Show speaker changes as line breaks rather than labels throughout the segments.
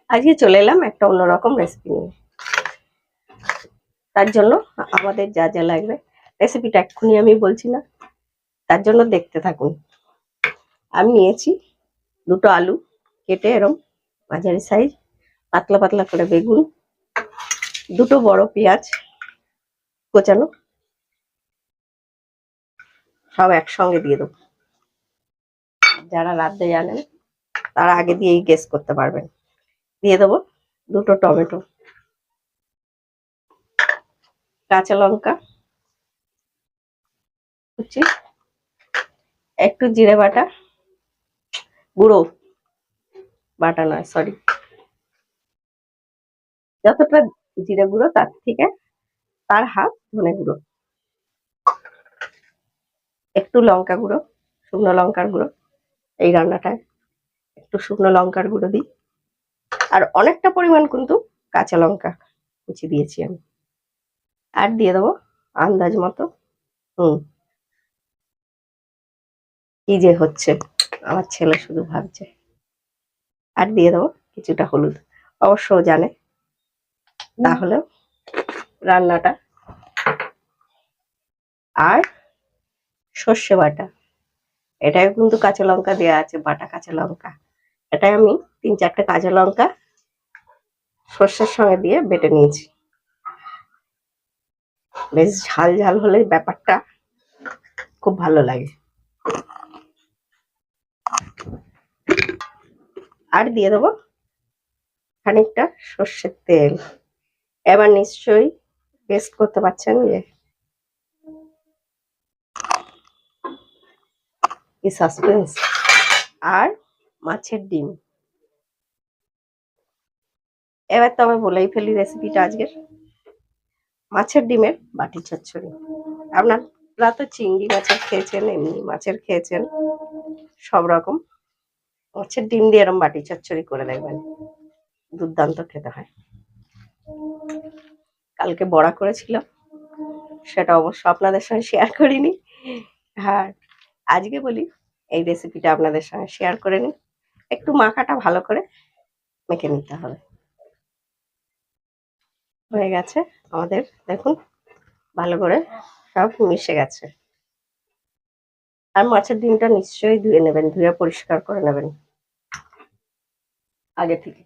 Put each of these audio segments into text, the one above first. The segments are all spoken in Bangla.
আজকে চলে এলাম একটা অন্যরকম রেসিপি নিয়ে। তার জন্য আমাদের যা যা লাগবে রেসিপিটা এক্ষুনি আমি বলছি না, তার জন্য দেখতে থাকুন। আমি নিয়েছি দুটো আলু কেটে এরম মাঝারি সাইজ, পাতলা পাতলা করে বেগুন, দুটো বড় পেঁয়াজ কোচানো, সব একসঙ্গে দিয়ে দেবো। যারা রাঁধতে জানেন তারা আগে দিয়েই গেস করতে পারবেন। দিয়ে দেবো দুটো টমেটো, কাঁচা লঙ্কা কুচি, একটু জিরে বাটা, গুঁড়ো বাটা নয় সরি, যতটা জিরে গুঁড়ো তার থেকে তার হাফ ধনে গুঁড়ো, একটু লঙ্কা গুঁড়ো, শুকনো লঙ্কার গুঁড়ো। এই রান্নাটায় একটু শুকনো লঙ্কার গুঁড়ো দিই, আর অনেকটা পরিমাণ কিন্তু কাঁচা লঙ্কা কুচি দিয়েছি আমি। আর দিয়ে দেবো আন্দাজ মতো কি যে হচ্ছে, আমার ছেলে শুধু ভাবছে। আর দিয়ে দেবো কিছুটা হলুদ, অবশ্য জানে, তাহলে রান্নাটা। আর সর্ষে বাটা, এটাই কিন্তু কাঁচা লঙ্কা দেওয়া আছে, বাটা কাঁচা লঙ্কা। এটাই আমি 3-4টে কাঁচা লঙ্কা সর্ষের সঙ্গে দিয়ে বেটে নিয়েছি। বেশ ঝাল ঝাল হলে ব্যাপারটা খুব ভালো লাগে। আর দিয়ে দেবো খানিকটা সর্ষের তেল। এবার নিশ্চয়ই টেস্ট করতে পারছেন যে কি সাসপেন্স। আর মাছের ডিম। এবার তবে বলেই ফেলি রেসিপিটা আজকের। মাছের ডিমের বাটি চচ্চড়ি। আপনারা তো চিংড়ি মাছের খেয়েছেন, এমনি মাছের খেয়েছেন, সব রকম। মাছের ডিম দিয়ে এরম বাটি চচ্চড়ি করে দেখবেন, দুর্দান্ত খেতে হয়। কালকে বড়া করেছিলাম, সেটা অবশ্য আপনাদের সঙ্গে শেয়ার করিনি। আর আজকে বলি এই রেসিপিটা আপনাদের সঙ্গে শেয়ার করে নিই। একটু মাখাটা ভালো করে মেখে নিতে হবে। হয়ে গেছে আমাদের, দেখুন ভালো করে সব মিশে গেছে। আর মাছের ডিমটা নিশ্চয়ই ধুয়ে নেবেন, ধুয়ে পরিষ্কার করে নেবেন আগে থেকে।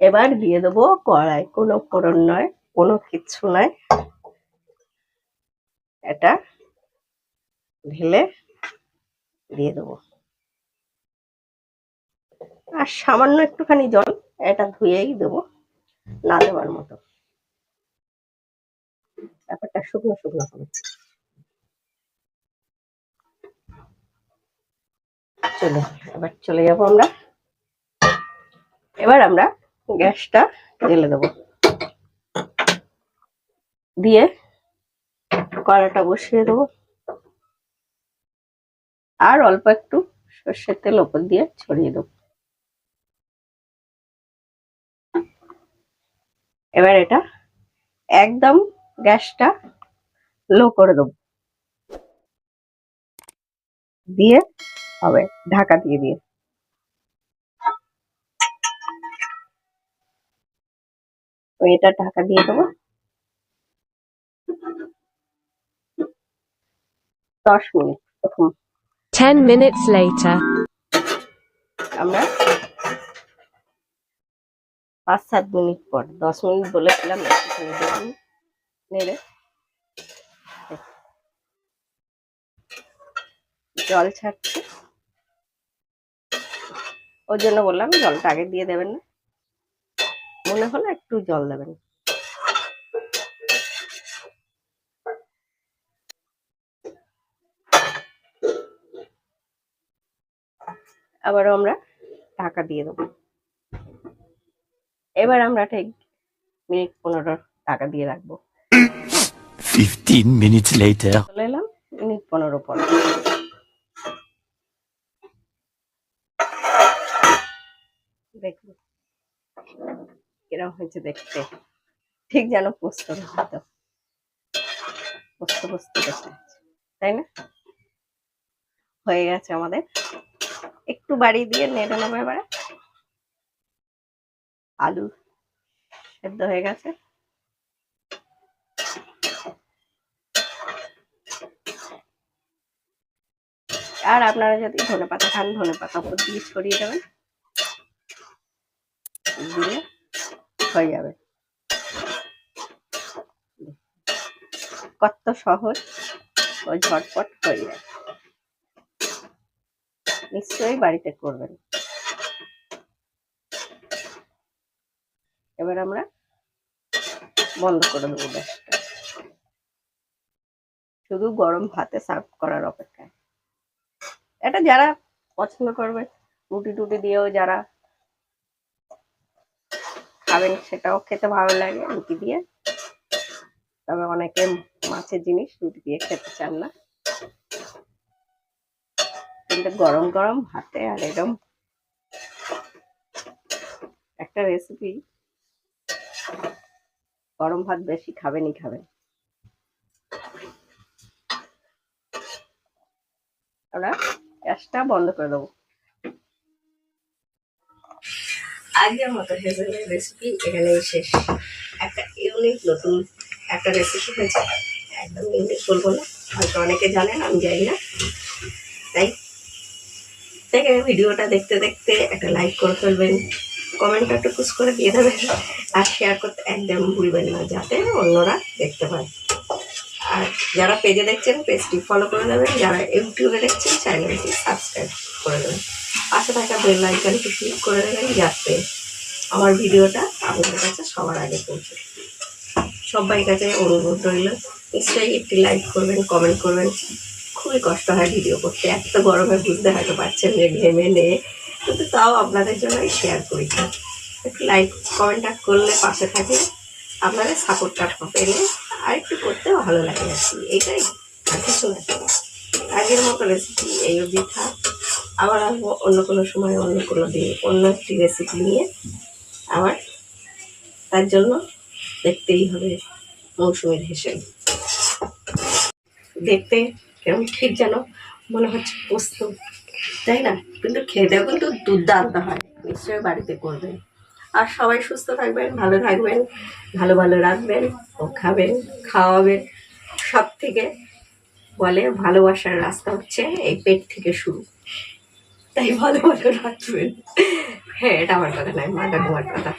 এবার দিয়ে দেবো কড়াই, কোনো ফোড়ন নয়, কোনো কিচ্ছু নয়, এটা ঢেলে দিয়ে দেবো। আর সামান্য একটুখানি জল, এটা ধুয়েই দেবো, না দেওয়ার মতো। ব্যাপারটা শুকনো শুকনো হবে। চলো এবার চলে যাবো আমরা। এবার আমরা গ্যাসটা জ্বেলে দেবো, দিয়ে কড়াটা বসিয়ে দেবো। আর অল্প একটু সর্ষের তেল ওপর দিয়ে ছড়িয়ে দেবো। এবার এটা একদম গ্যাসটা লো করে দেবো, দিয়ে হবে ঢাকা দিয়ে দিয়ে। এটা ঢাকা দিয়ে দেবো 10 মিনিট। প্রথম
10 minutes later.
আমরা 5-7 মিনিট পর, 10 মিনিট বলেছিলাম, একটুখানি দেখুন নেড়ে। জল ছাড়ছে, ওর জন্য বললাম জলটা আগে দিয়ে দেবেন না, মনে হলো একটু জল দেবেন। আবারও আমরা ঢাকা দিয়ে দেবো। এবার আমরা ঠিক মিনিট 15 ঢাকা দিয়ে রাখবো।
15 minutes later.
চলে এলাম মিনিট 15 পর। দেখুন কিরম হয়েছে দেখতে, ঠিক যেন পোস্ত হতো, পোস্ত পোস্ত দেখতে, তাই না? হয়ে গেছে আমাদের, একটু বাড়ি দিয়ে নেড়ে নেবো এবারে। আলু সেদ্ধ হয়ে গেছে। আর আপনারা যদি ধনেপাতা খান, ধনেপাতা উপর দিয়ে ছড়িয়ে দেবেন, দিয়ে হয়ে যাবে। কত সহজ ও ঝটপট হয়ে যায়। নিশ্চয়ই বাড়িতে করবেন। এবার আমরা বন্ধ করে দেবো গ্যাসটা, শুধু গরম ভাতে সার্ভ করার অপেক্ষায়। এটা যারা পছন্দ করবে রুটি টুটি দিয়েও যারা খাবেন, সেটাও খেতে ভালো লাগে রুটি দিয়ে। তবে অনেকে মাছের জিনিস রুটি দিয়ে খেতে চান না, কিন্তু গরম গরম ভাতে আর এরকম একটা রেসিপি, গরম ভাত বেশি খাবেনই খাবেন। আমরা গ্যাসটা বন্ধ করে দেবো। আজকের মতো হেজেলের রেসিপি এখানেই শেষ। একটা ইউনিক নতুন একটা রেসিপি হয়েছে, একদম ইউনিক বলবো না, হয়তো অনেকে জানেন, আমি জানি না। তাই থেকে ভিডিওটা দেখতে দেখতে একটা লাইক করে ফেলবেন, কমেন্টটা একটু পুশ করে দিয়ে দেবেন, আর শেয়ার করতে একদম ভুলবেন না, যাতে অন্যরা দেখতে পায়। আর যারা পেজে দেখছেন পেজটি ফলো করে দেবেন, যারা ইউটিউবে দেখছেন চ্যানেলটি সাবস্ক্রাইব করে দেবেন, পাশে থাকা বেল আইকনটি ক্লিক করে দেবেন, যাতে আমার ভিডিওটা আপনাদের কাছে সবার আগে পৌঁছে। সবাই কাছে অনুরোধ রইল, নিশ্চয়ই একটি লাইক করবেন, কমেন্ট করবেন। খুবই কষ্ট হয় ভিডিও করতে, এত গরমে বুঝতে হয়তো পারছেন যে ঘেমে নে, কিন্তু তাও আপনাদের জন্যই শেয়ার করি। একটু লাইক কমেন্টটা করলে, পাশে থাকলে আপনাদের সাপোর্টটা পেলে আর একটু করতে ভালো লাগে আর কি, এইটাই। আর কিছু না। আগের মতো রেসিপি এই অবধি থাক, আবার আসবো অন্য কোনো সময়, অন্য কোনো দিন, অন্য একটি রেসিপি নিয়ে। আবার তার জন্য দেখতেই হবে মৌসুমীর হেসেল। দেখতে কেমন ঠিক যেন মনে হচ্ছে পোস্ত, তাই না? কিন্তু খেতেও কিন্তু দুর্দান্ত হয়। নিশ্চয়ই বাড়িতে করবেন। আর সবাই সুস্থ থাকবেন, ভালো থাকবেন, ভালো ভালো রাখবেন ও খাবেন, খাওয়াবেন। সব থেকে বলে ভালোবাসার রাস্তা হচ্ছে এই পেট থেকে শুরু, তাই ভালো ভালো রাখবেন। হ্যাঁ, এটা আমার কথা নয়, মা ঠাকুমার কথা।